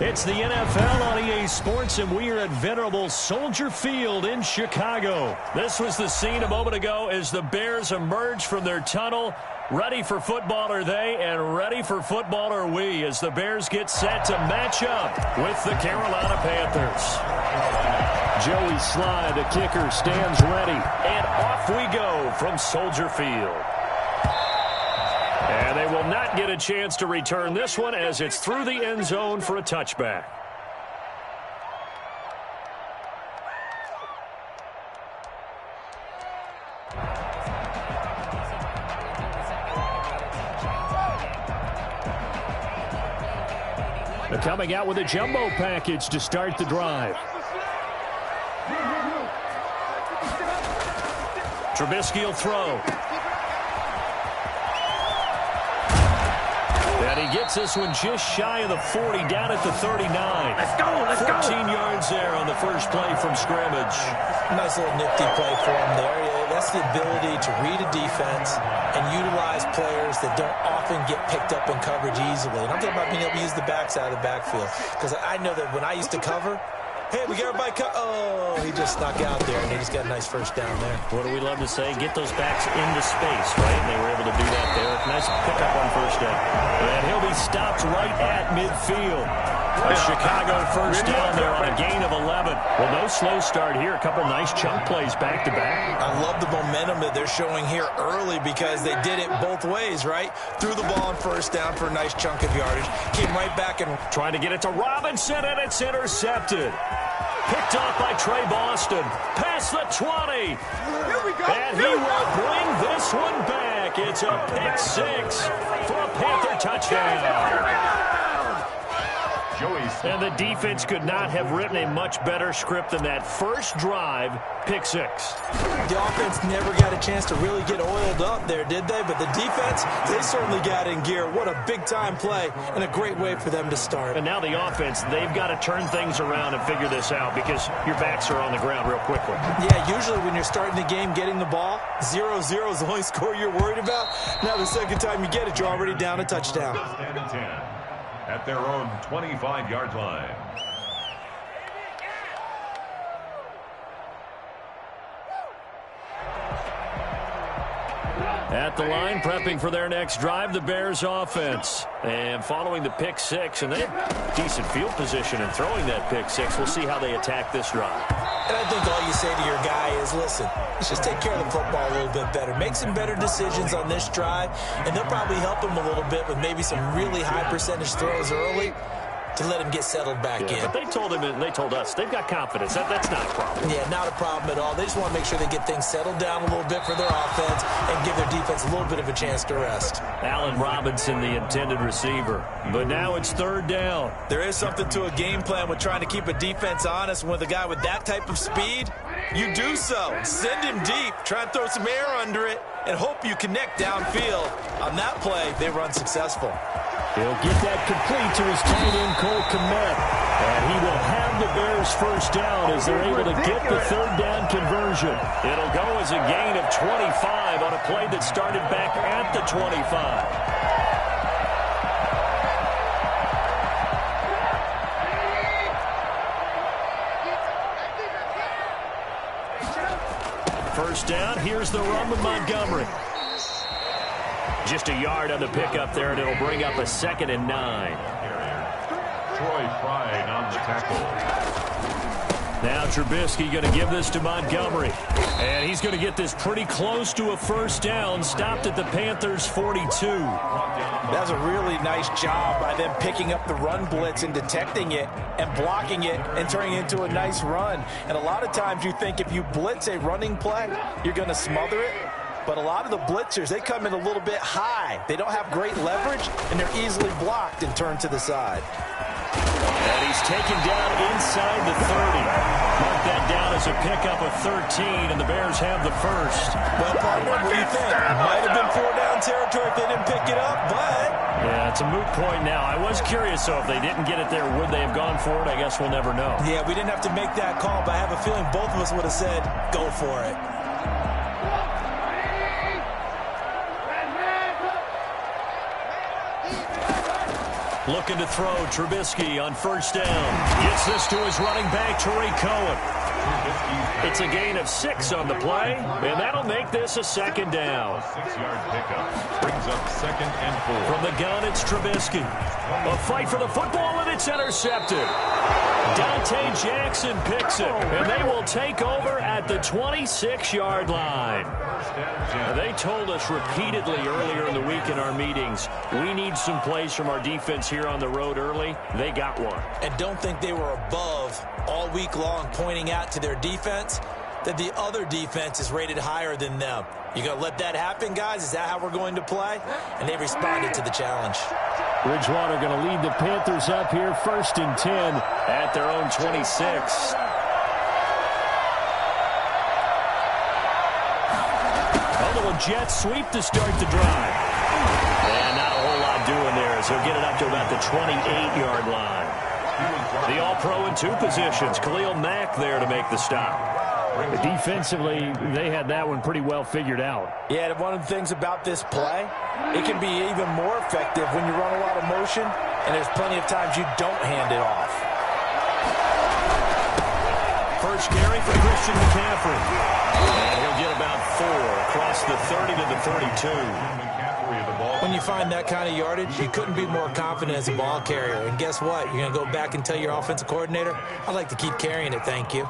It's the NFL on EA Sports, and we are at venerable Soldier Field in Chicago. This was the scene a moment ago as the Bears emerged from their tunnel. Ready for football are they, and ready for football are we, as the Bears get set to match up with the Carolina Panthers. Joey Sly, the kicker, stands ready, and off we go from Soldier Field. And they will not get a chance to return this one as it's through the end zone for a touchback. They're coming out with a jumbo package to start the drive. Trubisky will throw. And he gets this one just shy of the 40, down at the 39. Let's go. 14 yards there on the first play from scrimmage. Nice little nifty play for him there. That's the ability to read a defense and utilize players that don't often get picked up in coverage easily. And I'm talking about being able to use the backside of the backfield. Because I know that when I used to cover, hey, we got everybody oh, he just snuck out there, and he just got a nice first down there. What do we love to say? Get those backs into space, right? And they were able to do that there. Nice pickup on first down. And he'll be stopped right at midfield. A Chicago first down there on a gain of 11. Well, no slow start here. A couple nice chunk plays back-to-back. I love the momentum that they're showing here early because they did it both ways, right? Threw the ball on first down for a nice chunk of yardage. Came right back and trying to get it to Robinson, and it's intercepted. Picked off by Trey Boston. Past the 20. And he will bring this one back. It's a pick six for a Panther touchdown. And the defense could not have written a much better script than that first drive, pick six. The offense never got a chance to really get oiled up there, did they? But the defense, they certainly got in gear. What a big-time play and a great way for them to start. And now the offense, they've got to turn things around and figure this out because your backs are on the ground real quickly. Yeah, usually when you're starting the game getting the ball, 0-0 is the only score you're worried about. Now the second time you get it, you're already down a touchdown. At their own 25-yard line. At the line, prepping for their next drive, the Bears offense. And following the pick six, and they have decent field position in throwing that pick six. We'll see how they attack this drive. And I think all you say to your guy is, listen, let's just take care of the football a little bit better. Make some better decisions on this drive, and they'll probably help him a little bit with maybe some really high percentage throws early to let him get settled back in. But they told him and they told us they've got confidence. That's not a problem. Yeah, not a problem at all. They just want to make sure they get things settled down a little bit for their offense and give their defense a little bit of a chance to rest. Allen Robinson, the intended receiver. But now it's third down. There is something to a game plan with trying to keep a defense honest. And with a guy with that type of speed, you do so. Send him deep. Try and throw some air under it and hope you connect downfield. On that play, they were unsuccessful. He'll get that complete to his tight end, Cole Kmet. And he will have the Bears first down as they're able to get the third down conversion. It'll go as a gain of 25 on a play that started back at the 25. First down, here's the run with Montgomery. Just a yard on the pickup there, and it'll bring up a 2nd and 9. Troy Pride on the tackle. Now Trubisky going to give this to Montgomery. And he's going to get this pretty close to a first down. Stopped at the Panthers' 42. That's a really nice job by them picking up the run blitz and detecting it and blocking it and turning it into a nice run. And a lot of times you think if you blitz a running play, you're going to smother it. But a lot of the blitzers, they come in a little bit high. They don't have great leverage, and they're easily blocked and turned to the side. And he's taken down inside the 30. Mark that down as a pickup of 13, and the Bears have the first. Well, partner, what do you think? Might have been 4-down territory if they didn't pick it up, but... Yeah, it's a moot point now. I was curious, so if they didn't get it there, would they have gone for it? I guess we'll never know. Yeah, we didn't have to make that call, but I have a feeling both of us would have said, go for it. Looking to throw. Trubisky on first down. Gets this to his running back, Tariq Cohen. It's a gain of 6 on the play, and that'll make this a second down. A 6-yard pickup brings up 2nd and 4. From the gun, it's Trubisky. A fight for the football, and it's intercepted. Dante Jackson picks it, and they will take over at the 26-yard line. They told us repeatedly earlier in the week in our meetings, we need some plays from our defense here on the road early. They got one. And don't think they were above all week long pointing out to their defense that the other defense is rated higher than them. You going to let that happen, guys? Is that how we're going to play? And they responded to the challenge. Bridgewater going to lead the Panthers up here, 1st and 10 at their own 26. Jets sweep to start the drive. And not a whole lot doing there as he'll get it up to about the 28-yard line. The All-Pro in 2 positions. Khalil Mack there to make the stop. Defensively, they had that one pretty well figured out. Yeah, one of the things about this play, it can be even more effective when you run a lot of motion, and there's plenty of times you don't hand it off. First carry for Christian McCaffrey. And he'll get about 4 across the 30 to the 32. When you find that kind of yardage, you couldn't be more confident as a ball carrier. And guess what? You're going to go back and tell your offensive coordinator, I'd like to keep carrying it, thank you.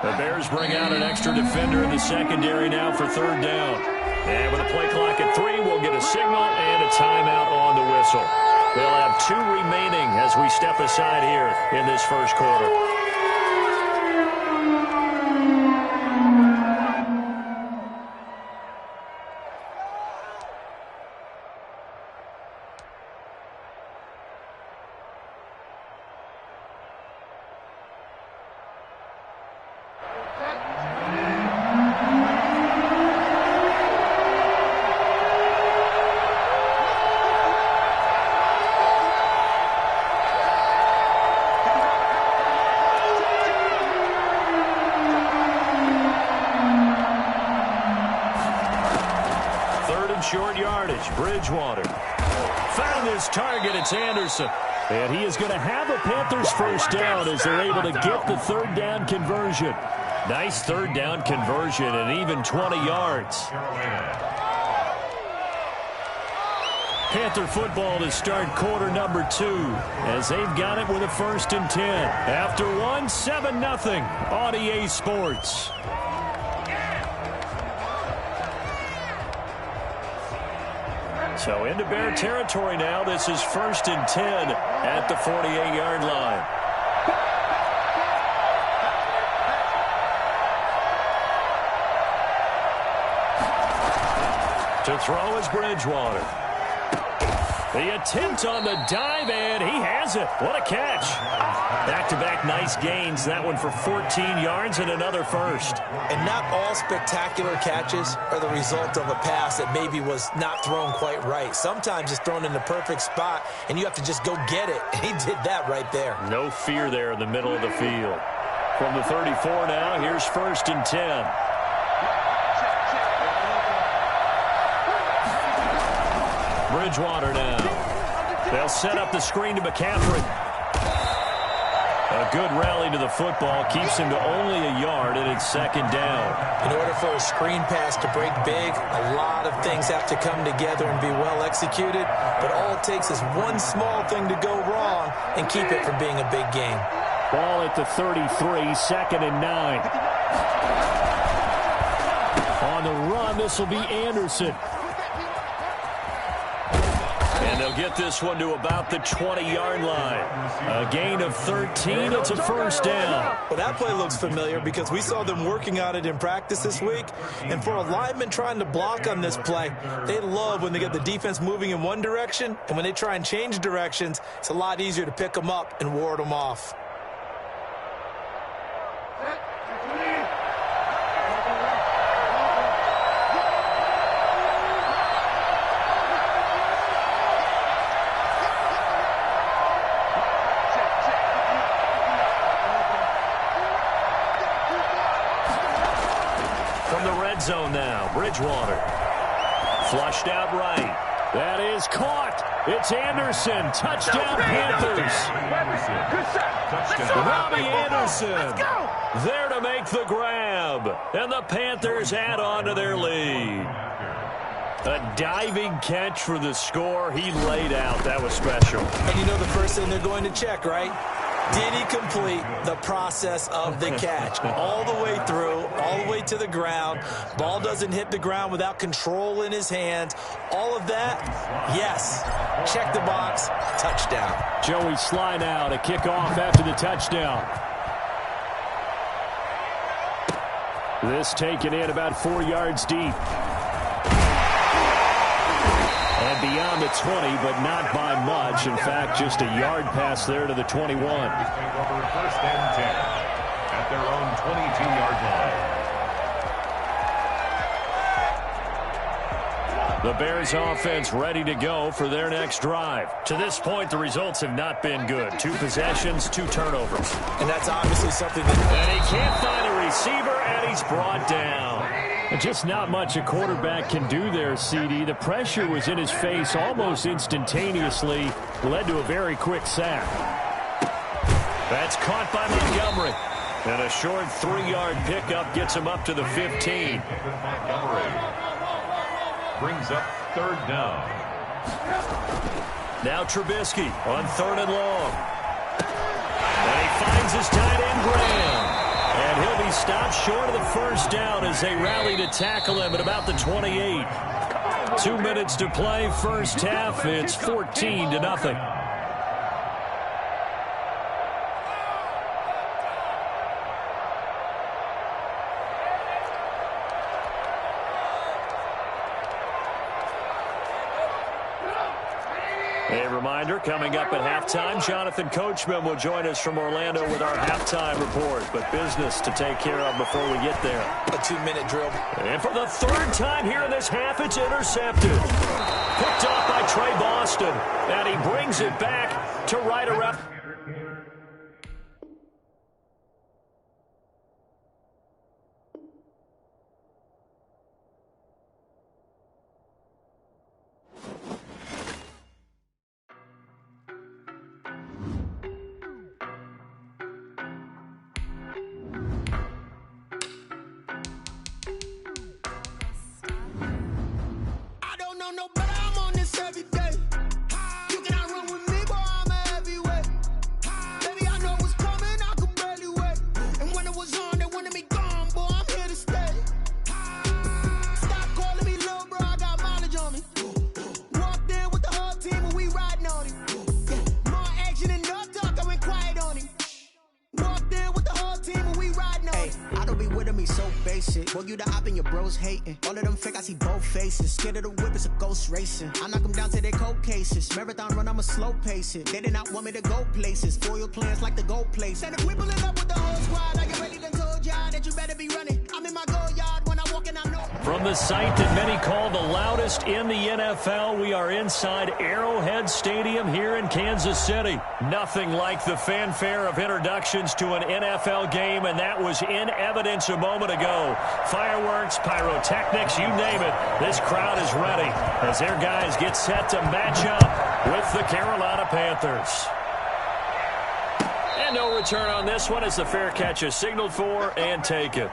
The Bears bring out an extra defender in the secondary now for 3rd down. And with a play clock at 3, we'll get a signal and a timeout on the whistle. They'll have 2 remaining as we step aside here in this first quarter. Short yardage, Bridgewater. Found his target, it's Anderson. And he is going to have a Panthers first down as they're able to get the 3rd down conversion. Nice 3rd down conversion and even 20 yards. Panther football to start quarter number 2 as they've got it with a 1st and 10. After 1, 7-0 on EA Sports. So into Bear territory now. This is 1st and 10 at the 48-yard line. To throw is Bridgewater. The attempt on the dive, and he has it. What a catch. Back-to-back nice gains. That one for 14 yards and another first. And not all spectacular catches are the result of a pass that maybe was not thrown quite right. Sometimes it's thrown in the perfect spot, and you have to just go get it. And he did that right there. No fear there in the middle of the field. From the 34 now, here's 1st and 10. Bridgewater now. They'll set up the screen to McCaffrey. A good rally to the football keeps him to only a yard, and it's 2nd down. In order for a screen pass to break big, a lot of things have to come together and be well executed. But all it takes is one small thing to go wrong and keep it from being a big game. Ball at the 33, 2nd and 9. On the run, this will be Anderson. And they'll get this one to about the 20-yard line. A gain of 13. It's a first down. Well, that play looks familiar because we saw them working on it in practice this week. And for a lineman trying to block on this play, they love when they get the defense moving in one direction. And when they try and change directions, it's a lot easier to pick them up and ward them off. Zone now. Bridgewater. Flushed out right. That is caught. It's Anderson. Touchdown Panthers. Robbie Anderson there to make the grab. And the Panthers add on to their lead. A diving catch for the score. He laid out. That was special. And you know the first thing they're going to check, right? Did he complete the process of the catch? All the way through, all the way to the ground. Ball doesn't hit the ground without control in his hands. All of that, yes. Check the box, touchdown. Joey Slide out, a kickoff after the touchdown. This taken in about 4 yards deep. And beyond the 20, but not by much. In fact, just a yard pass there to the 21. First and 10 at their own 22-yard line. The Bears offense ready to go for their next drive. To this point, the results have not been good. 2 possessions, 2 turnovers. And that's obviously something that... And he can't find a receiver, and he's brought down. Just not much a quarterback can do there, CD. The pressure was in his face almost instantaneously. Led to a very quick sack. That's caught by Montgomery. And a short 3-yard pickup gets him up to the 15. Montgomery brings up 3rd down. Now Trubisky on 3rd and long. And he finds his tight end, Graham. And he'll be stopped short of the first down as they rally to tackle him at about the 28. 2 minutes to play, first half. It's 14-0. A reminder, coming up at halftime, Jonathan Coachman will join us from Orlando with our halftime report. But business to take care of before we get there. A 2-minute drill. And for the 3rd time here in this half, it's intercepted. Picked off by Trey Boston. And he brings it back to right around. Boy, you the op and your bros hating. All of them fake, I see both faces. Scared of the whip, it's a ghost racing. I knock them down to their cold cases. Marathon run, I'ma slow pace it. They did not want me to go places. Foil plans like the gold place. And if we pulling up with the whole squad, I get ready to told y'all that you better be running. I'm in my go yard when I walk in, I know. From the site that many call the loudest in the NFL, we are inside Arrowhead Stadium here in Kansas City. Nothing like the fanfare of introductions to an NFL game, and that was in evidence a moment ago. Fireworks, pyrotechnics, you name it. This crowd is ready as their guys get set to match up with the Carolina Panthers. And no return on this one as the fair catch is signaled for and taken.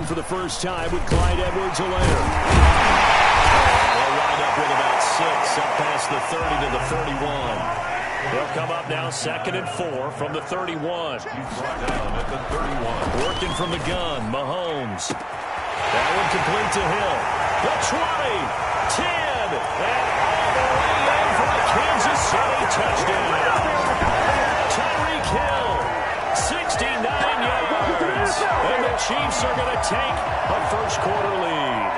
run for the first time with Clyde Edwards-Helaire. They'll wind up with about 6 up past the 30 to the 31. They'll come up now 2nd and 4 from the 31. He's brought down at the 31. Working from the gun, Mahomes. That one complete to Hill. The 20, 10, and all the way in for a Kansas City touchdown. Tyreek Hill, 69 yards. And the Chiefs are going to take a first-quarter lead.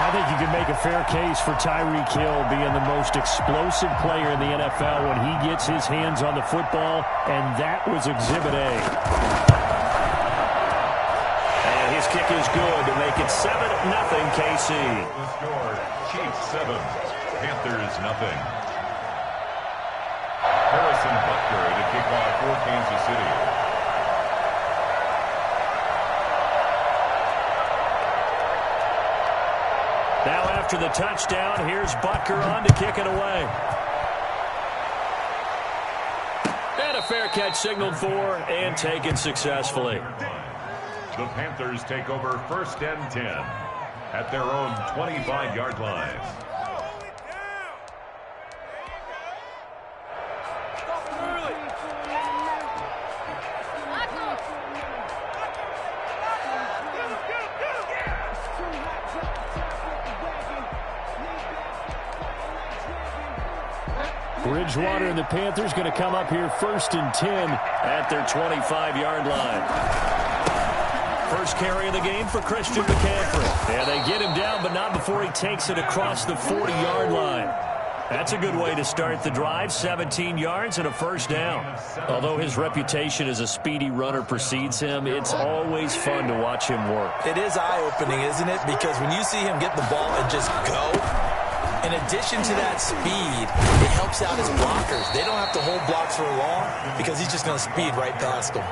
I think you can make a fair case for Tyreek Hill being the most explosive player in the NFL when he gets his hands on the football, and that was Exhibit A. And his kick is good to make it 7-0 KC. The score, Chiefs 7, Panthers nothing. Harrison Butker to kick off for Kansas City. Now after the touchdown, here's Butker on to kick it away. And a fair catch signaled for and taken successfully. The Panthers take over 1st and 10 at their own 25-yard line. Bridgewater and the Panthers going to come up here 1st and 10 at their 25-yard line. First carry of the game for Christian McCaffrey. And they get him down, but not before he takes it across the 40-yard line. That's a good way to start the drive, 17 yards and a first down. Although his reputation as a speedy runner precedes him, it's always fun to watch him work. It is eye-opening, isn't it? Because when you see him get the ball and just go, in addition to that speed, it helps out his blockers. They don't have to hold blocks for long because he's just going to speed right past them.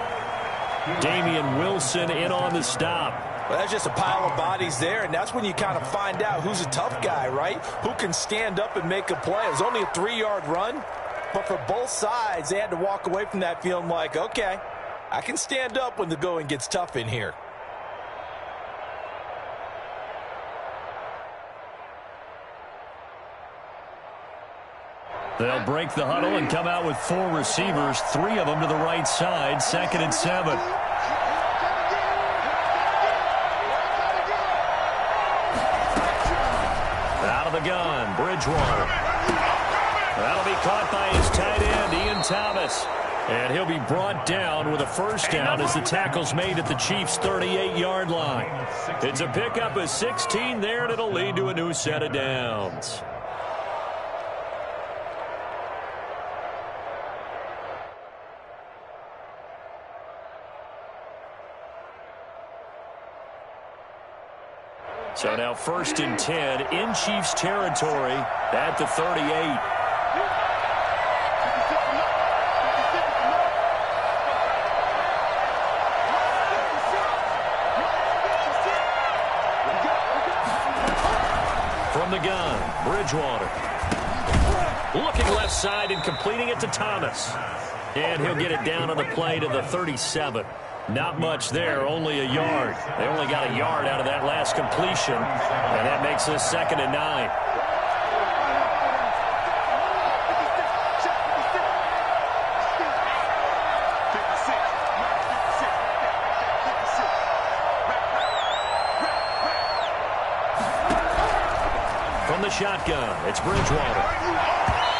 Damian Wilson in on the stop. Well, that's just a pile of bodies there, and that's when you kind of find out who's a tough guy, right? Who can stand up and make a play. It was only a 3-yard run, but for both sides, they had to walk away from that feeling like, okay, I can stand up when the going gets tough in here. They'll break the huddle and come out with 4 receivers, 3 of them to the right side, 2nd and 7. Out of the gun, Bridgewater. That'll be caught by his tight end, Ian Thomas. And he'll be brought down with a first down as the tackle's made at the Chiefs' 38-yard line. It's a pickup of 16 there, and it'll lead to a new set of downs. So now 1st and 10 in Chiefs territory at the 38. From the gun, Bridgewater. Looking left side and completing it to Thomas. And he'll get it down on the play to the 37. Not much there, only a yard. They only got a yard out of that last completion, and that makes this 2nd and 9. From the shotgun, it's Bridgewater.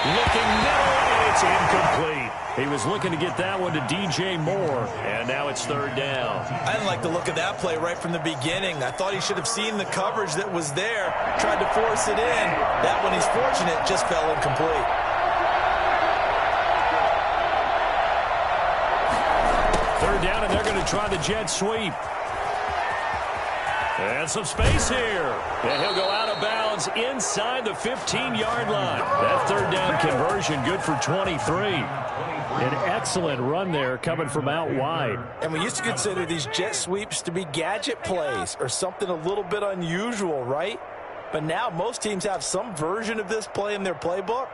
Looking middle, and it's incomplete. He was looking to get that one to DJ Moore, and now it's 3rd down. I didn't like the look of that play right from the beginning. I thought he should have seen the coverage that was there, tried to force it in. That one, he's fortunate, just fell incomplete. Third down, and they're going to try the jet sweep. And some space here. And he'll go out of bounds inside the 15-yard line. That 3rd down conversion good for 23. An excellent run there coming from out wide. And we used to consider these jet sweeps to be gadget plays or something a little bit unusual, right? But now most teams have some version of this play in their playbook.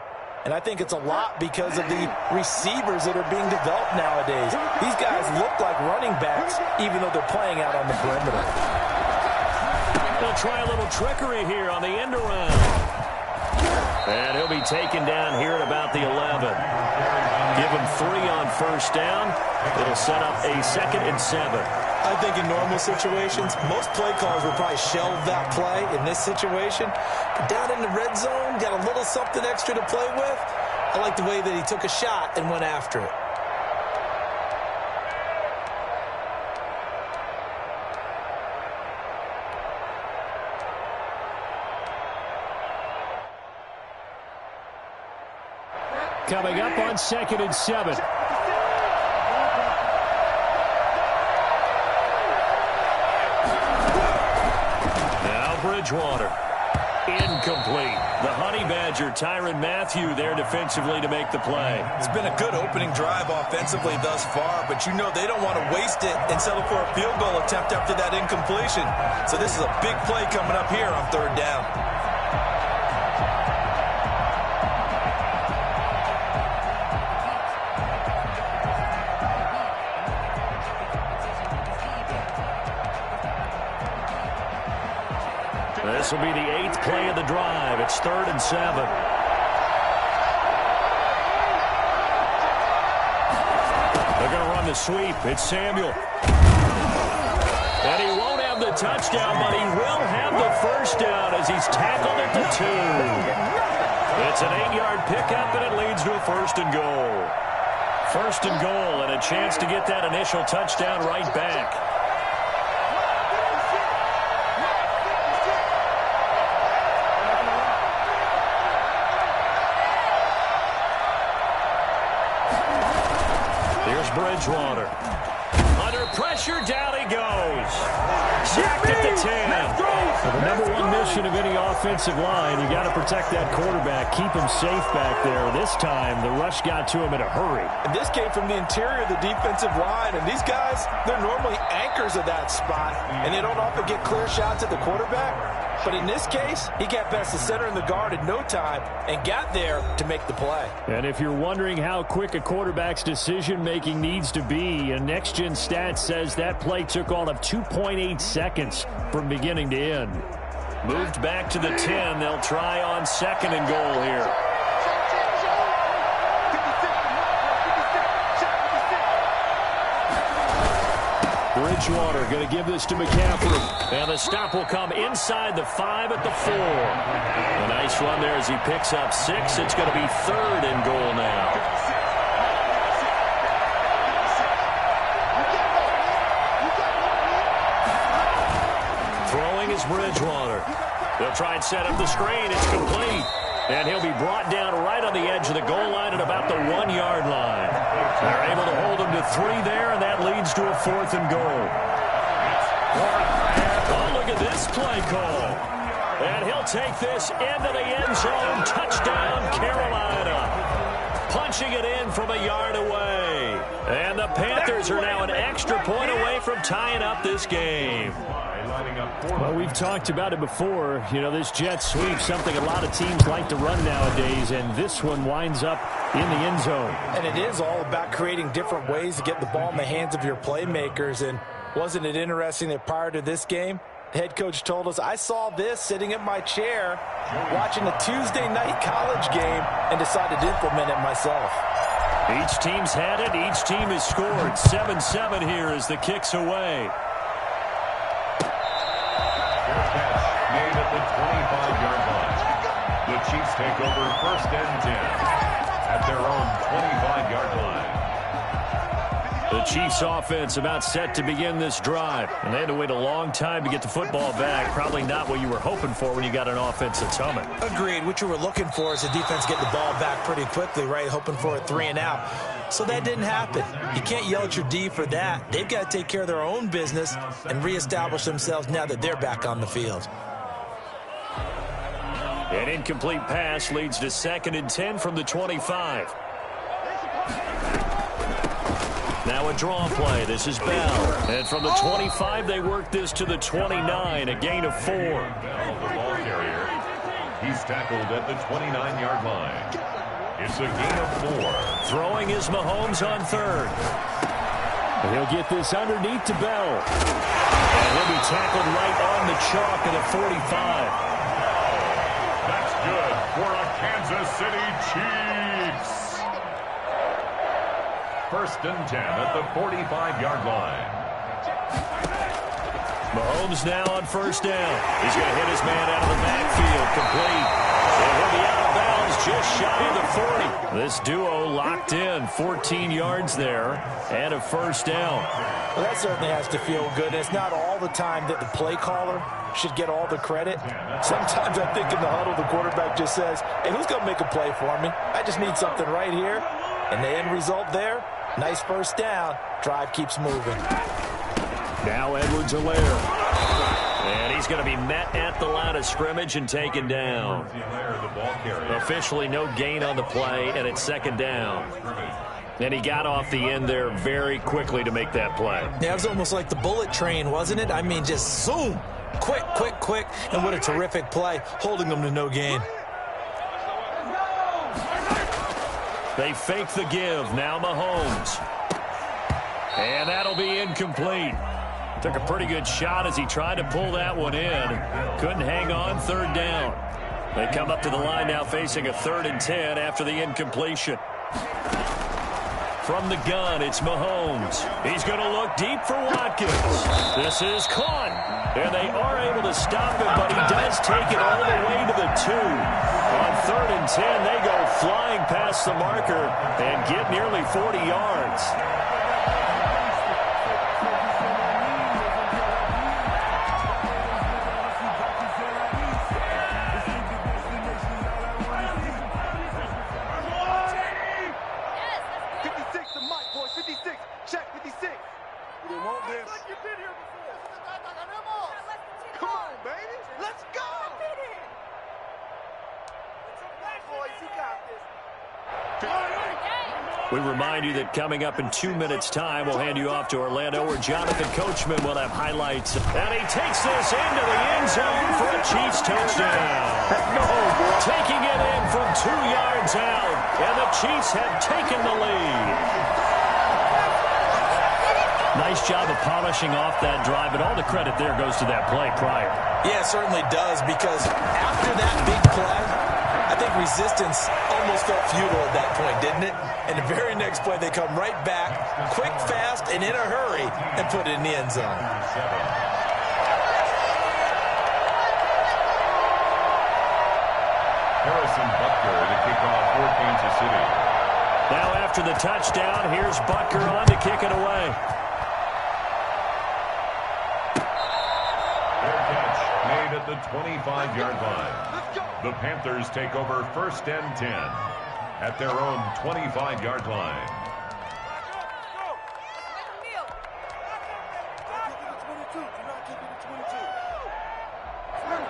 And I think it's a lot because of the receivers that are being developed nowadays. These guys look like running backs even though they're playing out on the perimeter. to try a little trickery here on the end around. And he'll be taken down here at about the 11. Give him 3 on first down. It'll set up a 2nd and 7. I think in normal situations, most play callers would probably shelve that play. In this situation, but down in the red zone, got a little something extra to play with. I like the way that he took a shot and went after it. Coming up on 2nd and 7. Now Bridgewater. Incomplete. The Honey Badger, Tyrann Mathieu, there defensively to make the play. It's been a good opening drive offensively thus far, but you know they don't want to waste it and settle for a field goal attempt after that incompletion. So this is a big play coming up here on 3rd down. This will be the 8th play of the drive. It's 3rd and 7. They're going to run the sweep. It's Samuel. And he won't have the touchdown, but he will have the first down as he's tackled at the 2. It's an 8-yard pickup, and it leads to a 1st and goal. 1st and goal, and a chance to get that initial touchdown right back. Bridgewater. Under pressure, down he goes. Sacked at the 10. So the #1 mission of any offensive line, you got to protect that quarterback, keep him safe back there. This time, the rush got to him in a hurry. And this came from the interior of the defensive line. And these guys, they're normally anchors of that spot, and they don't often get clear shots at the quarterback. But in this case, he got past the center and the guard in no time and got there to make the play. And if you're wondering how quick a quarterback's decision-making needs to be, a next-gen stat says that play took all of 2.8 seconds from beginning to end. Moved back to the 10. They'll try on 2nd and goal here. Bridgewater going to give this to McCaffrey. And the stop will come inside the 5 at the 4. A nice run there as he picks up 6. It's going to be 3rd and goal now. Throwing is Bridgewater. They'll try and set up the screen. It's complete. And he'll be brought down right on the edge of the goal line at about the 1-yard line. They're able to hold him to 3 there, and that leads to a 4th and goal. Oh, look at this play call. And he'll take this into the end zone. Touchdown, Carolina. Punching it in from a yard away. And the Panthers are now an extra point away from tying up this game. Well, we've talked about it before. You know, this jet sweep, something a lot of teams like to run nowadays, and this one winds up in the end zone. And it is all about creating different ways to get the ball in the hands of your playmakers. And wasn't it interesting that prior to this game, the head coach told us, I saw this sitting in my chair watching a Tuesday night college game and decided to implement it myself. Each team's had it. Each team has scored. 7-7 here as the kick's away. Made at the 25-yard line. The Chiefs take over 1st and 10 at their own 25-yard line. The Chiefs offense about set to begin this drive. And they had to wait a long time to get the football back. Probably not what you were hoping for when you got an offense that's humming. Agreed. What you were looking for is the defense getting the ball back pretty quickly, right? Hoping for a 3 and out. So that didn't happen. You can't yell at your D for that. They've got to take care of their own business and reestablish themselves now that they're back on the field. An incomplete pass leads to 2nd and 10 from the 25. Now a draw play. This is Bell. And from the 25, they work this to the 29, a gain of 4. Bell, the ball carrier. He's tackled at the 29-yard line. It's a gain of 4. Throwing is Mahomes on 3rd. And he'll get this underneath to Bell. And he'll be tackled right on the chalk at the 45. That's good for a Kansas City Chiefs. First and 10 at the 45-yard line. Mahomes now on first down. He's going to hit his man out of the backfield, complete. And he'll be out of bounds just shy of the 40. This duo locked in, 14 yards there, and a first down. Well, that certainly has to feel good. It's not all the time that the play caller should get all the credit. Sometimes I think in the huddle, the quarterback just says, hey, who's going to make a play for me? I just need something right here. And the end result there, nice first down. Drive keeps moving. Now Edwards-Helaire. And he's going to be met at the line of scrimmage and taken down. Officially no gain on the play, and it's second down. And he got off the end there very quickly to make that play. Yeah, it was almost like the bullet train, wasn't it? I mean, just zoom. Quick, quick, quick. And what a terrific play, holding them to no gain. They fake the give. Now Mahomes. And that'll be incomplete. Took a pretty good shot as he tried to pull that one in. Couldn't hang on, third down. They come up to the line now facing a 3rd and 10 after the incompletion. From the gun, it's Mahomes. He's going to look deep for Watkins. This is caught. And they are able to stop him, but he does take it all the way to the 2. On 3rd and 10, they go flying past the marker and get nearly 40 yards. We remind you that coming up in 2 minutes' time, we'll hand you off to Orlando, where Jonathan Coachman will have highlights. And he takes this into the end zone for a Chiefs touchdown. Taking it in from 2 yards out, and the Chiefs have taken the lead. Nice job of polishing off that drive, but all the credit there goes to that play prior. Yeah, it certainly does, because after that big play, I think resistance almost felt futile at that point, didn't it? And the very next play, they come right back, quick, fast, and in a hurry, and put it in the end zone. Harrison Butker to kick off for Kansas City. Now after the touchdown, here's Butker on to kick it away. Fair catch made at the 25-yard line. The Panthers take over first and 10 at their own 25-yard line.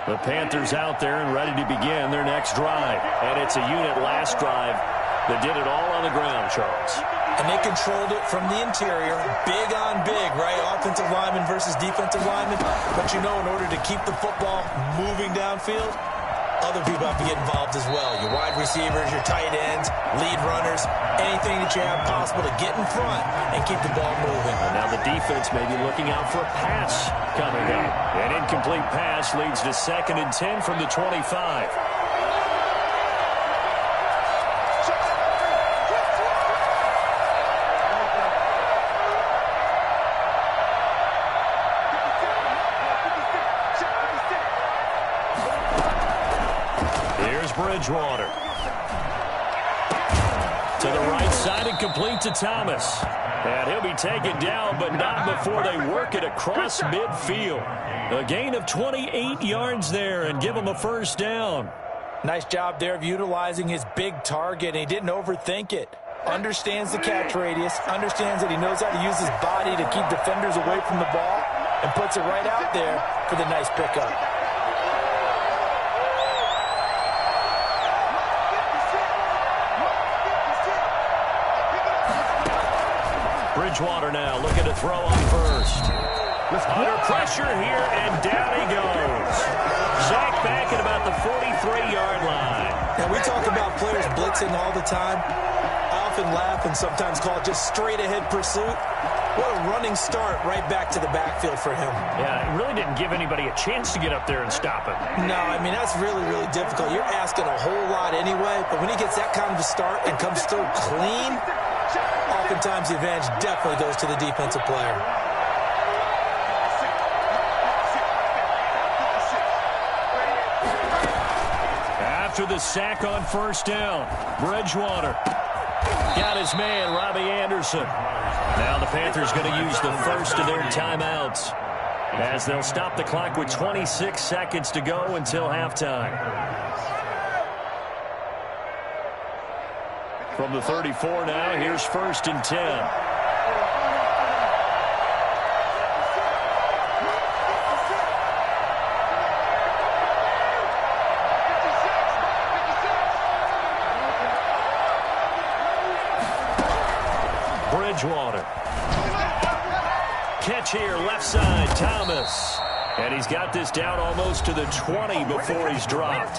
The Panthers out there and ready to begin their next drive. And it's a unit last drive that did it all on the ground, Charles. And they controlled it from the interior, big on big, right? Offensive lineman versus defensive lineman. But you know, in order to keep the football moving downfield, other people have to get involved as well. Your wide receivers, your tight ends, lead runners, anything that you have possible to get in front and keep the ball moving. And now the defense may be looking out for a pass coming up. An incomplete pass leads to 2nd and 10 from the 25. Bridgewater. To the right side and complete to Thomas. And he'll be taken down, but not before they work it across midfield. A gain of 28 yards there and give him a first down. Nice job there of utilizing his big target, and he didn't overthink it. Understands the catch radius, understands that he knows how to use his body to keep defenders away from the ball, and puts it right out there for the nice pickup. Bridgewater now looking to throw on first. Under pressure here, and down he goes. Sacked back at about the 43-yard line. Now, we talk about players blitzing all the time. I often laugh and sometimes call it just straight-ahead pursuit. What a running start right back to the backfield for him. Yeah, it really didn't give anybody a chance to get up there and stop him. No, I mean, that's really, really difficult. You're asking a whole lot anyway, but when he gets that kind of a start and comes through clean, oftentimes the advantage definitely goes to the defensive player. After the sack on first down, Bridgewater got his man, Robbie Anderson. Now the Panthers going to use the first of their timeouts as they'll stop the clock with 26 seconds to go until halftime. From the 34 now, here's 1st and 10. Bridgewater. Catch here, left side, Thomas. And he's got this down almost to the 20 before he's dropped.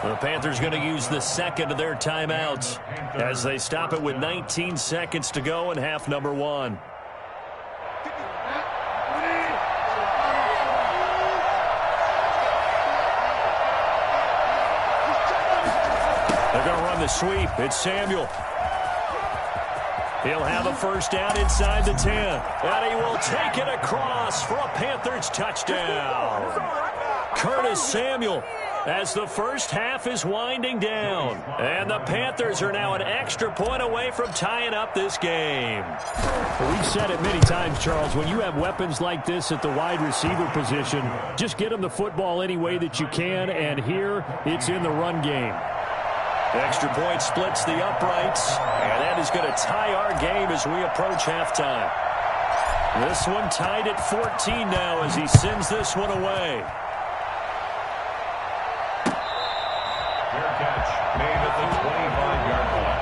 The Panthers going to use the second of their timeouts as they stop it with 19 seconds to go in half number 1. They're going to run the sweep. It's Samuel. He'll have a first down inside the 10. And he will take it across for a Panthers touchdown. Curtis Samuel as the first half is winding down. And the Panthers are now an extra point away from tying up this game. Well, we've said it many times, Charles, when you have weapons like this at the wide receiver position, just get them the football any way that you can, and here it's in the run game. Extra point splits the uprights, and that is going to tie our game as we approach halftime. This one tied at 14 now as he sends this one away. Fair catch made at the 25-yard line.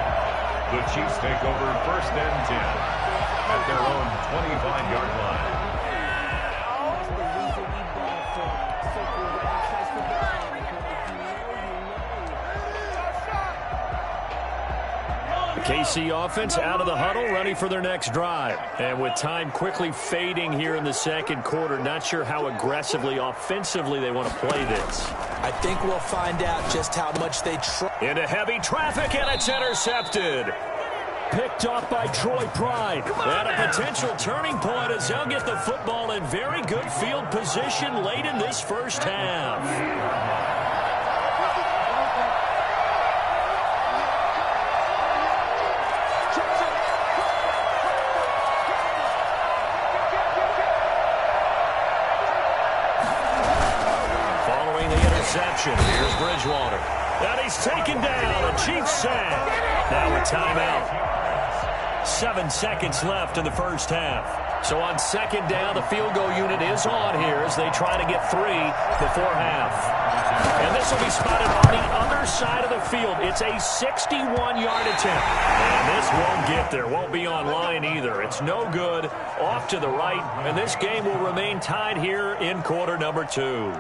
The Chiefs take over 1st and 10 at their own 25-yard line. KC offense out of the huddle, ready for their next drive. And with time quickly fading here in the second quarter, not sure how aggressively, offensively they want to play this. I think we'll find out just how much they try. Into heavy traffic, and it's intercepted. Picked off by Troy Pride. And a potential turning point as they'll get the football in very good field position late in this first half. Here's Bridgewater. And he's taken down. A Chiefs sack. Now a timeout. 7 seconds left in the first half. So on second down, the field goal unit is on here as they try to get 3 before half. And this will be spotted on the other side of the field. It's a 61-yard attempt. And this won't get there. Won't be on line either. It's no good. Off to the right. And this game will remain tied here in quarter number 2.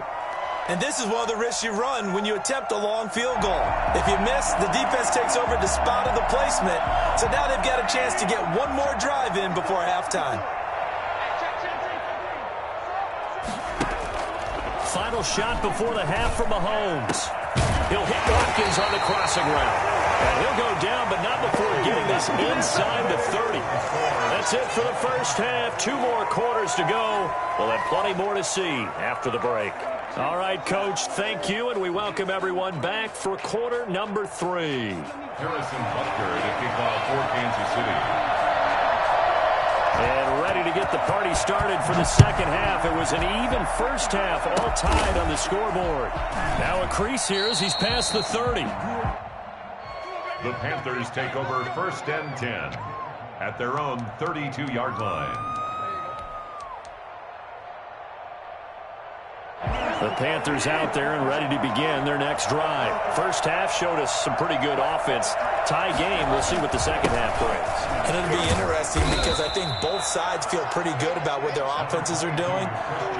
And this is one of the risks you run when you attempt a long field goal. If you miss, the defense takes over the spot of the placement. So now they've got a chance to get one more drive in before halftime. Final shot before the half from Mahomes. He'll hit Watkins on the crossing route. And he'll go down, but not before getting this inside the 30. That's it for the first half. 2 more quarters to go. We'll have plenty more to see after the break. All right, Coach, thank you, and we welcome everyone back for quarter number 3. Harrison Butker to kick off for Kansas City. And ready to get the party started for the second half. It was an even first half, all tied on the scoreboard. Now a crease here as he's past the 30. The Panthers take over 1st and 10 at their own 32-yard line. The Panthers out there and ready to begin their next drive. First half showed us some pretty good offense. Tie game. We'll see what the second half brings. And it'll be interesting because I think both sides feel pretty good about what their offenses are doing.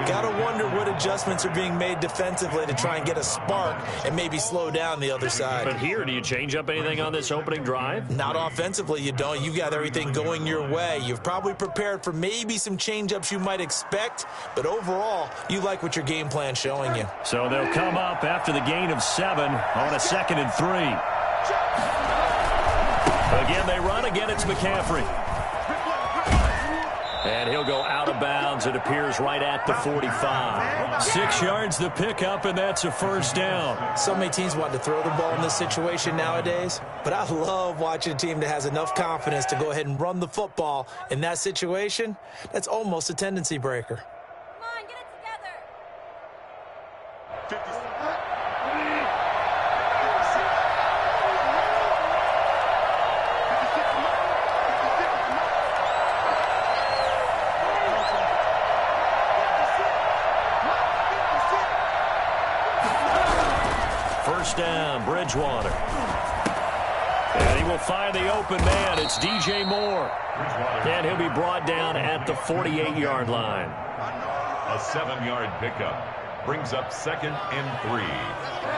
Got to wonder what adjustments are being made defensively to try and get a spark and maybe slow down the other side. But here, do you change up anything on this opening drive? Not offensively, you don't. You got everything going your way. You've probably prepared for maybe some change-ups you might expect, but overall, you like what your game plan showing you. So they'll come up after the gain of 7 on a 2nd and 3. Again, they run. Again, it's McCaffrey. And he'll go out of bounds. It appears right at the 45. 6 yards the pickup, and that's a first down. So many teams want to throw the ball in this situation nowadays, but I love watching a team that has enough confidence to go ahead and run the football. In that situation, that's almost a tendency breaker. First down, Bridgewater. And he will find the open man. It's DJ Moore. And he'll be brought down at the 48-yard line. A 7-yard pickup brings up 2nd and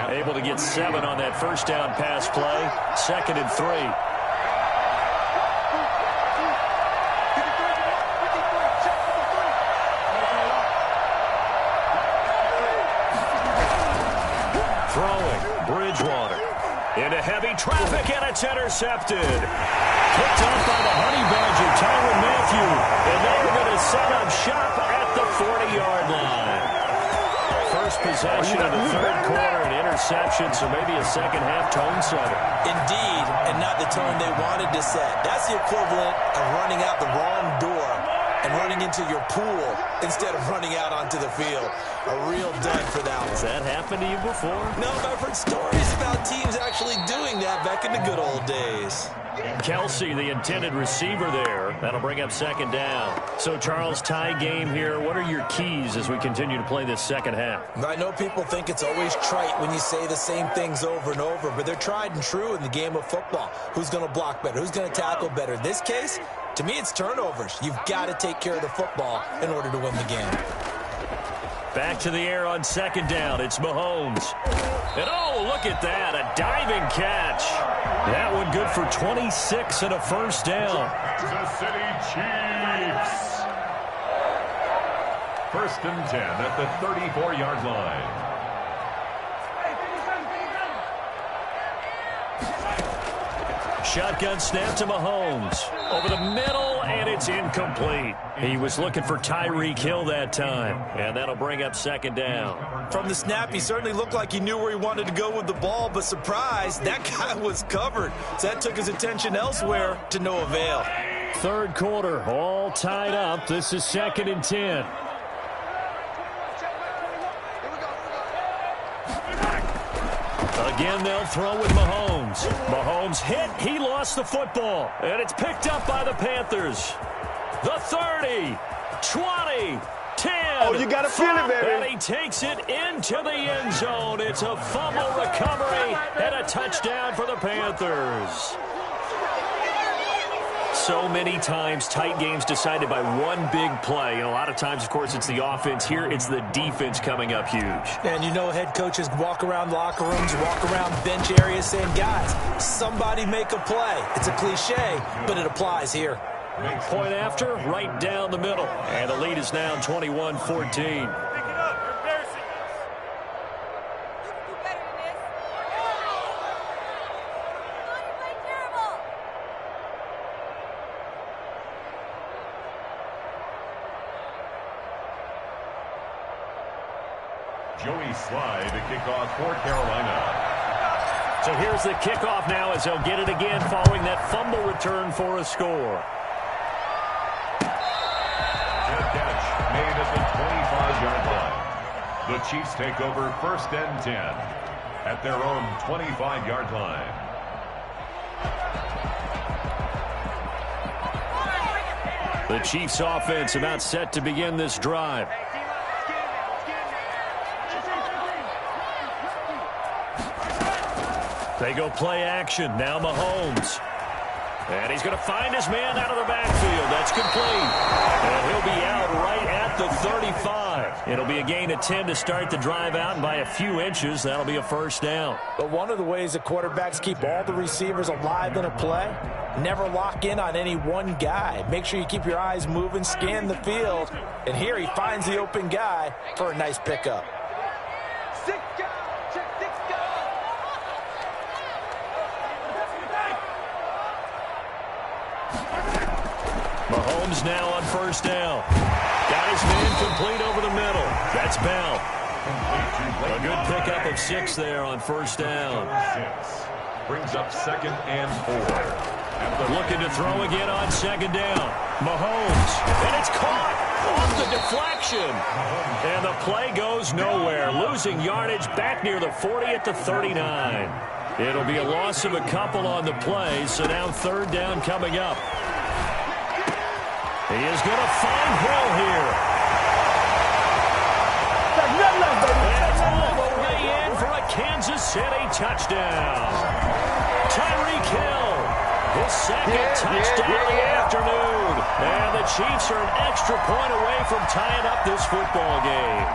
3. Able to get 7 on that first down pass play. 2nd and 3. Bridgewater into heavy traffic, and it's intercepted. Picked up by the Honey Badger, Tyrann Mathieu, and they are going to set up shop at the 40-yard line. First possession of the third quarter, an interception, so maybe a second-half tone setter. Indeed, and not the tone they wanted to set. That's the equivalent of running out the wrong door and running into your pool instead of running out onto the field. A real dud for that one. Has that happened to you before? No, but I've heard stories about teams actually doing that back in the good old days. Kelsey, the intended receiver there. That'll bring up 2nd down. So, Charles, tie game here. What are your keys as we continue to play this second half? I know people think it's always trite when you say the same things over and over, but they're tried and true in the game of football. Who's going to block better? Who's going to tackle better? In this case, to me, it's turnovers. You've got to take care of the football in order to win the game. Back to the air on 2nd down. It's Mahomes. And, oh, look at that. A diving catch. That one good for 26 and a first down. Kansas City Chiefs. 1st and 10 at the 34-yard line. Shotgun snap to Mahomes. Over the middle, and it's incomplete. He was looking for Tyreek Hill that time, and that'll bring up 2nd down. From the snap, he certainly looked like he knew where he wanted to go with the ball, but surprise, that guy was covered. So that took his attention elsewhere to no avail. Third quarter, all tied up. This is 2nd and 10. Again, they'll throw with Mahomes. Mahomes hit. He lost the football. And it's picked up by the Panthers. The 30, 20, 10. Oh, you got to feel it, baby. And he takes it into the end zone. It's a fumble recovery and a touchdown for the Panthers. So many times, tight games decided by one big play. And a lot of times, of course, it's the offense. Here, it's the defense coming up huge. And you know head coaches walk around locker rooms, walk around bench areas saying, guys, somebody make a play. It's a cliche, but it applies here. Point after, right down the middle. And the lead is now 21-14. Joey Slye to kick off for Carolina. So here's the kickoff now as they'll get it again following that fumble return for a score. Good catch made at the 25-yard line. The Chiefs take over 1st and 10 at their own 25-yard line. The Chiefs offense about set to begin this drive. They go play action. Now Mahomes. And he's going to find his man out of the backfield. That's complete. And he'll be out right at the 35. It'll be a gain of 10 to start the drive out, and by a few inches, that'll be a first down. But one of the ways that quarterbacks keep all the receivers alive in a play, never lock in on any one guy. Make sure you keep your eyes moving, scan the field. And here he finds the open guy for a nice pickup. Mahomes now on first down. Got his man complete over the middle. That's Bell. A good pickup of 6 there on first down. 6 brings up 2nd and 4. Looking to throw again on 2nd down. Mahomes. And it's caught off the deflection. And the play goes nowhere. Losing yardage back near the 40 at the 39. It'll be a loss of a couple on the play, so now 3rd down coming up. He is going to find Hill here. And all the way in for a Kansas City touchdown. Tyreek Hill, his 2nd touchdown of the afternoon. And the Chiefs are an extra point away from tying up this football game.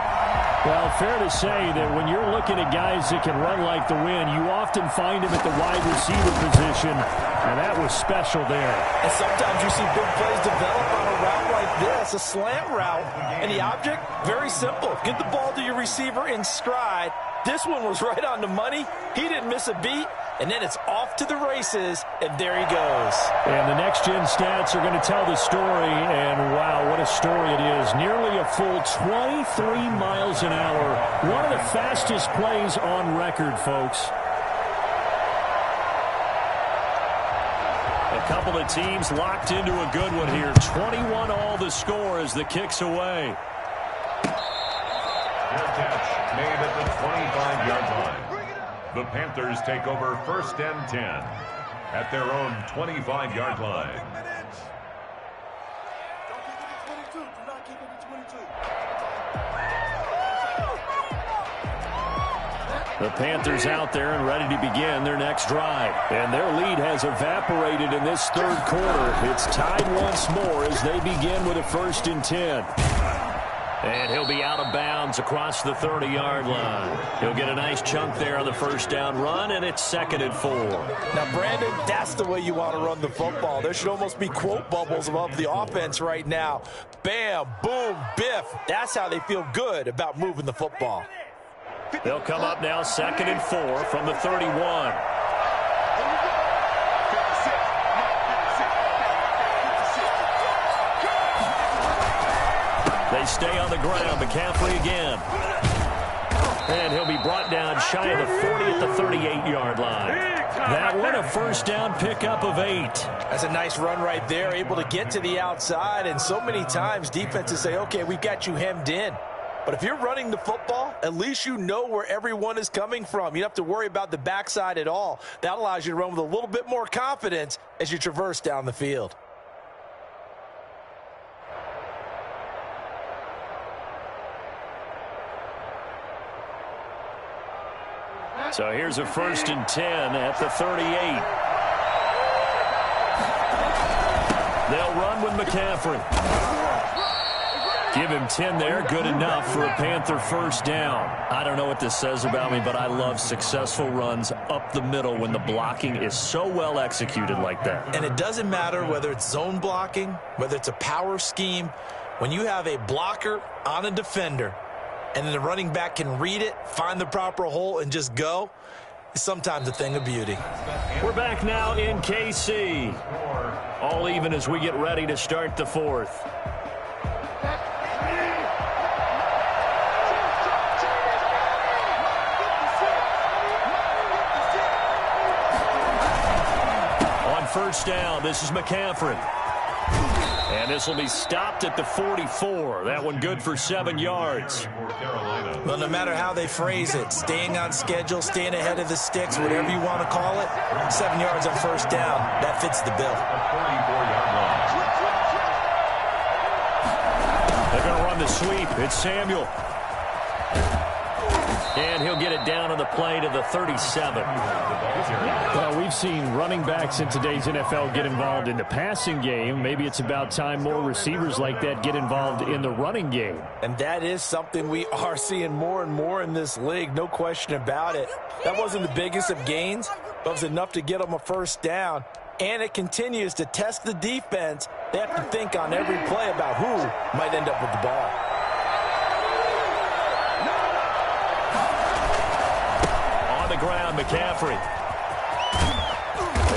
Well, fair to say that when you're looking at guys that can run like the wind, you often find him at the wide receiver position, and that was special there. And sometimes you see big plays develop on a route like this, a slant route, and the object, very simple. Get the ball to your receiver in stride. This one was right on the money. He didn't miss a beat, and then it's off to the races, and there he goes. And the next-gen stats are going to tell the story, and wow, what a story it is. Nearly a full 23 miles an hour. One of the fastest plays on record, folks. A couple of teams locked into a good one here. 21 all the score as the kick's away. Fair catch made at the 25-yard line. The Panthers take over 1st and 10 at their own 25-yard line. The Panthers out there and ready to begin their next drive. And their lead has evaporated in this 3rd quarter. It's tied once more as they begin with a 1st and 10. And he'll be out of bounds across the 30-yard line. He'll get a nice chunk there on the 1st down run, and it's 2nd and 4. Now, Brandon, that's the way you want to run the football. There should almost be quote bubbles above the offense right now. Bam, boom, biff. That's how they feel good about moving the football. They'll come up now 2nd and 4 from the 31. They stay on the ground. McCaffrey again. And he'll be brought down shy of the 40 at the 38-yard line. That one a 1st down pickup of 8. That's a nice run right there, able to get to the outside. And so many times defenses say, okay, we've got you hemmed in. But if you're running the football, at least you know where everyone is coming from. You don't have to worry about the backside at all. That allows you to run with a little bit more confidence as you traverse down the field. So here's a 1st and 10 at the 38. They'll run with McCaffrey. Give him 10 there, good enough for a Panther 1st down. I don't know what this says about me, but I love successful runs up the middle when the blocking is so well executed like that. And it doesn't matter whether it's zone blocking, whether it's a power scheme. When you have a blocker on a defender, and then the running back can read it, find the proper hole, and just go, it's sometimes a thing of beauty. We're back now in KC. All even as we get ready to start the 4th. On 1st down, this is McCaffrey. And this will be stopped at the 44. That one good for 7 yards. Well, no matter how they phrase it, staying on schedule, staying ahead of the sticks, whatever you want to call it, 7 yards on 1st down, that fits the bill. They're going to run the sweep. It's Samuel. And he'll get it down on the play to the 37. Well, we've seen running backs in today's NFL get involved in the passing game. Maybe it's about time more receivers like that get involved in the running game. And that is something we are seeing more and more in this league, no question about it. That wasn't the biggest of gains, but it was enough to get them a first down. And it continues to test the defense. They have to think on every play about who might end up with the ball. On the ground, McCaffrey.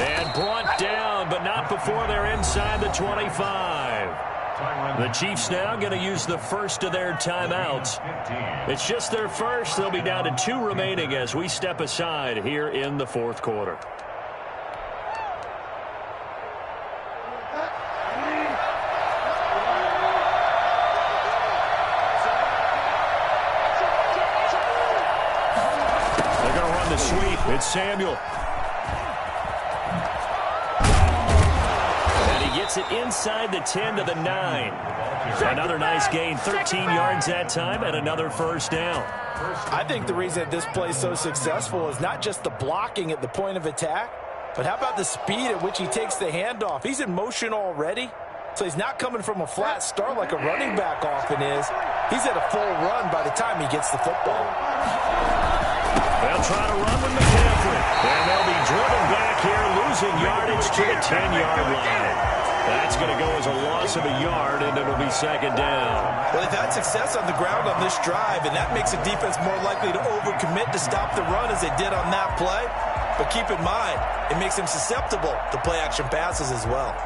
And brought down, but not before they're inside the 25. The Chiefs now going to use the first of their timeouts. It's just their first. They'll be down to 2 remaining as we step aside here in the fourth quarter. Sweep. It's Samuel. And he gets it inside the 10 to the 9. Another nice gain, 13 yards that time, and another first down. I think the reason that this play is so successful is not just the blocking at the point of attack, but how about the speed at which he takes the handoff? He's in motion already, so he's not coming from a flat start like a running back often is. He's at a full run by the time he gets the football. They'll try to run with McCaffrey. And they'll be driven back here, losing yardage to the 10-yard line. That's going to go as a loss of a yard, and it'll be second down. Well, they've had success on the ground on this drive, and that makes the defense more likely to overcommit to stop the run as they did on that play. But keep in mind, it makes them susceptible to play-action passes as well.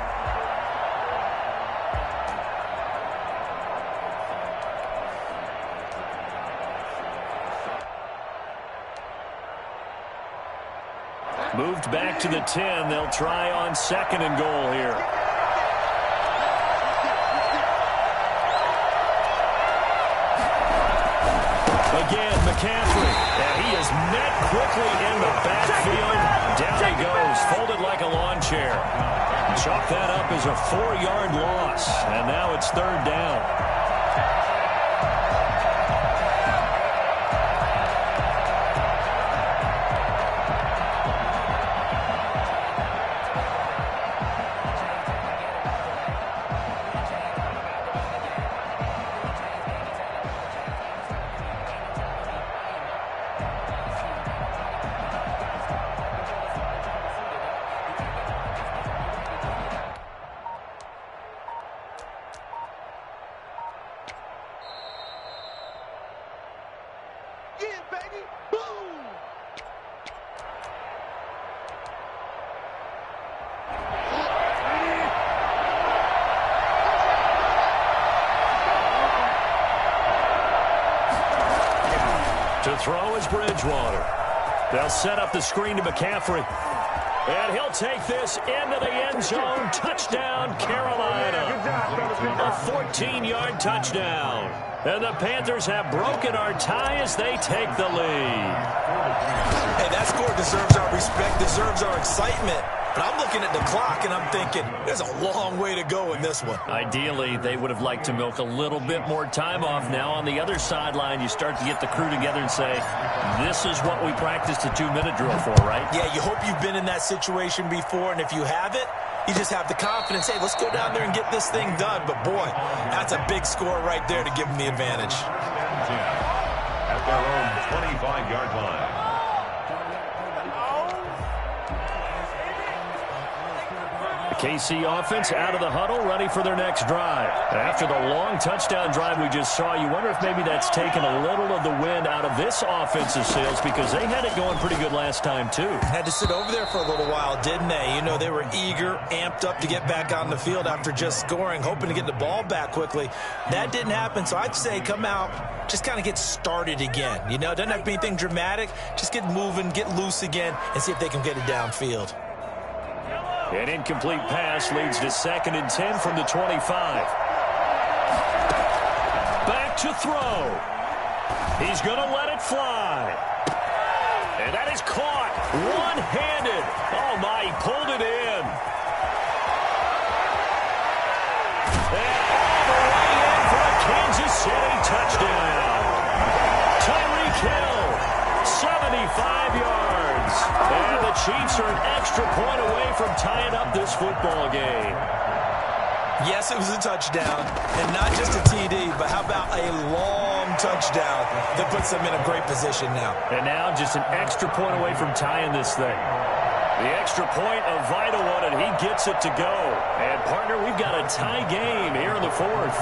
Moved back to the 10. They'll try on second and goal here. Again, McCaffrey. And he is met quickly in the backfield. Down he goes, folded like a lawn chair. Chalk that up as a 4-yard loss. And now it's third down. To throw is Bridgewater. They'll set up the screen to McCaffrey. And he'll take this into the end zone. Touchdown, Carolina. A 14-yard touchdown. And the Panthers have broken our tie as they take the lead. Hey, that score deserves our respect, deserves our excitement. But I'm looking at the clock, and I'm thinking, there's a long way to go in this one. Ideally, they would have liked to milk a little bit more time off. Now, on the other sideline, you start to get the crew together and say, this is what we practiced the 2-minute drill for, right? Yeah, you hope you've been in that situation before, and if you haven't, you just have the confidence, hey, let's go down there and get this thing done. But, boy, that's a big score right there to give them the advantage. At their own 25-yard line. KC offense out of the huddle, ready for their next drive. After the long touchdown drive we just saw, you wonder if maybe that's taken a little of the wind out of this offensive sails because they had it going pretty good last time, too. Had to sit over there for a little while, didn't they? You know, they were eager, amped up to get back on the field after just scoring, hoping to get the ball back quickly. That didn't happen, so I'd say come out, just kind of get started again. You know, doesn't have to be anything dramatic. Just get moving, get loose again, and see if they can get it downfield. An incomplete pass leads to 2nd and 10 from the 25. Back to throw. He's going to let it fly. And that is caught one-handed. Oh, my, he pulled it in. And all the way in for a Kansas City touchdown. Tyreek Hill yards. And the Chiefs are an extra point away from tying up this football game. Yes, it was a touchdown, and not just a TD, but how about a long touchdown that puts them in a great position now. And now just an extra point away from tying this thing. The extra point, a vital one, and he gets it to go. And, partner, we've got a tie game here in the fourth.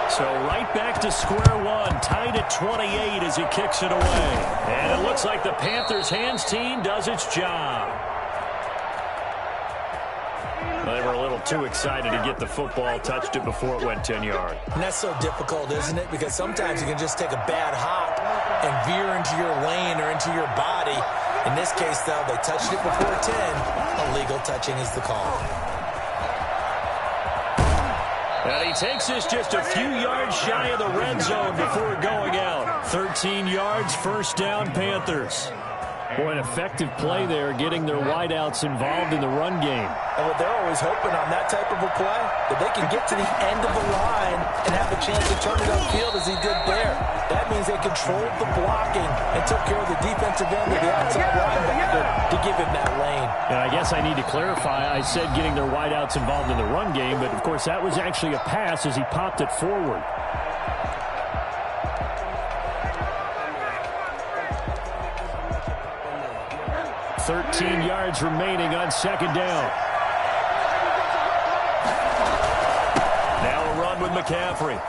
So right back to square one, tied at 28 as he kicks it away. And it looks like the Panthers' hands team does its job. They were a little too excited to get the football, touched it before it went 10 yards. And that's so difficult, isn't it? Because sometimes you can just take a bad hop and veer into your lane or into your body. In this case, though, they touched it before 10. Illegal touching is the call. And he takes this just a few yards shy of the red zone before going out. 13 yards, first down, Panthers. Boy, an effective play there, getting their wideouts involved in the run game. And what they're always hoping on that type of a play, that they can get to the end of the line and have a chance to turn it upfield as he did there. That means they controlled the blocking and took care of the defensive end of the outside linebacker to give him that lane. And I guess I need to clarify, I said getting their wideouts involved in the run game, but of course that was actually a pass as he popped it forward. .13 yards remaining on second down. Now a run with McCaffrey.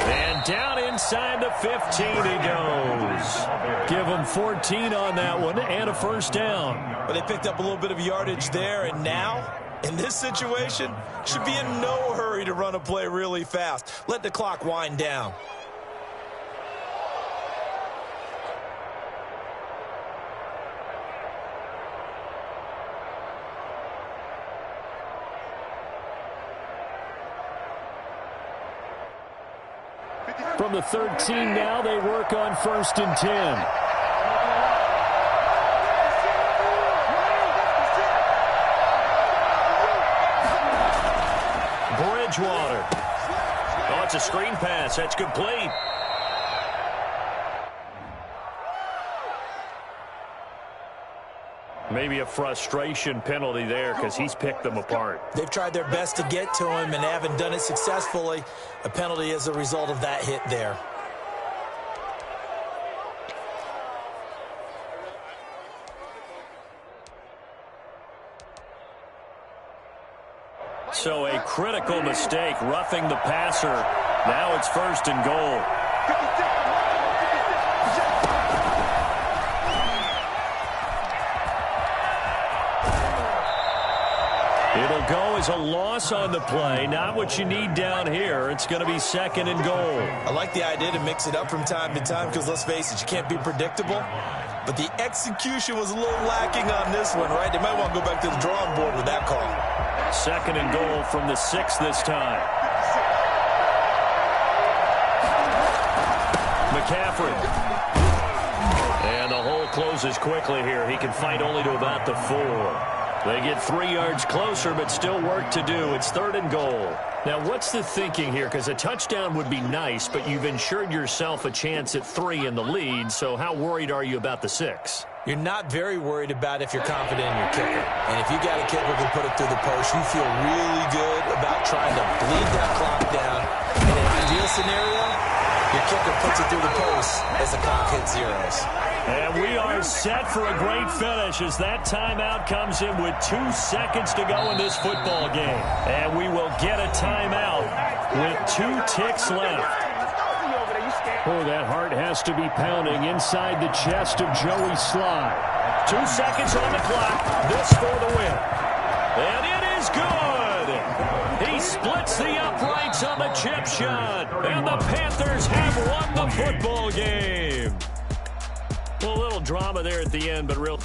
And down inside the 15 he goes. Give him 14 on that one and a first down. But they picked up a little bit of yardage there, and now, in this situation, should be in no hurry to run a play really fast. Let the clock wind down. From the 13 now, they work on 1st and 10. Bridgewater. Oh, it's a screen pass. That's complete. Maybe a frustration penalty there because he's picked them apart. They've tried their best to get to him and haven't done it successfully. A penalty as a result of that hit there. So a critical mistake, roughing the passer. Now it's 1st and goal. It'll go as a loss on the play. Not what you need down here. It's going to be 2nd and goal. I like the idea to mix it up from time to time because, let's face it, you can't be predictable. But the execution was a little lacking on this one, right? They might want to go back to the drawing board with that call. 2nd and goal from the 6 this time. McCaffrey. And the hole closes quickly here. He can fight only to about the 4. They get 3 yards closer, but still work to do. It's 3rd and goal. Now, what's the thinking here? Because a touchdown would be nice, but you've ensured yourself a chance at 3 in the lead, so how worried are you about the 6? You're not very worried about if you're confident in your kicker. And if you got a kicker who can put it through the post, you feel really good about trying to bleed that clock down. In an ideal scenario, your kicker puts it through the post as the clock hits zeros. And we are set for a great finish as that timeout comes in with 2 seconds to go in this football game. And we will get a timeout with 2 ticks left. Oh, that heart has to be pounding inside the chest of Joey Sly. 2 seconds on the clock. This for the win. And it is good. He splits the uprights on the chip shot. And the Panthers have won the football game. Well, a little drama there at the end, but real...